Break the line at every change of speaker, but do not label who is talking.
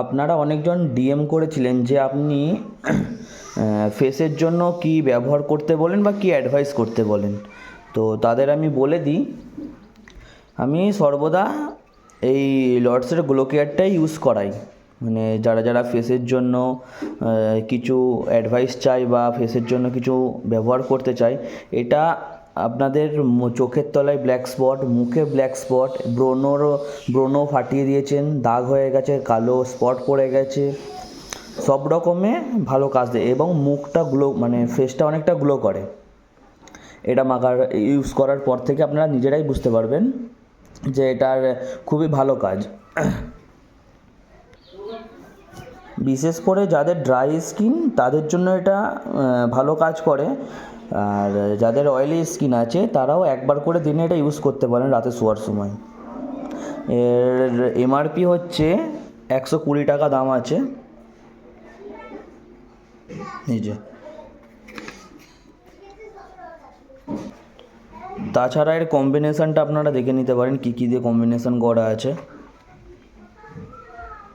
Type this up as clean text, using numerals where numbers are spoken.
আপনারা অনেকজন ডিএম করেছিলেন যে আপনি ফেসের জন্য কি ব্যবহার করতে বলেন বা কি অ্যাডভাইস করতে বলেন। তো তাদের আমি বলে দিই, আমি সর্বদা এই লর্ডসের গ্লো কেয়ারটাই ইউজ করাই। মানে যারা যারা ফেসের জন্য কিছু অ্যাডভাইস চাই বা ফেসের জন্য কিছু ব্যবহার করতে চাই, এটা আপনাদের চোখের তলায় ব্ল্যাক স্পট, মুখে ব্ল্যাক স্পট, ব্রণ ফাটিয়ে দিয়েছেন, দাগ হয়ে গেছে, কালো স্পট পড়ে গেছে, সব রকমে ভালো কাজ দেয় এবং মুখটা গ্লো, মানে ফেসটা অনেকটা গ্লো করে। এটা ইউজ করার পর থেকে আপনারা নিজেরাই বুঝতে পারবেন যে এটার খুবই ভালো কাজ। বিশেষ করে যাদের ড্রাই স্কিন তাদের জন্য এটা ভালো কাজ করে, আর যাদের অয়েলি স্কিন আছে তারাও একবার করে দিনে এটা ইউজ করতে পারেন রাতে শোয়ার সময়। এর এমআরপি হচ্ছে 120 টাকা দাম আছে। এই যে, তাছাড়া এর কম্বিনেশানটা আপনারা দেখে নিতে পারেন কী কী দিয়ে কম্বিনেশান করা আছে।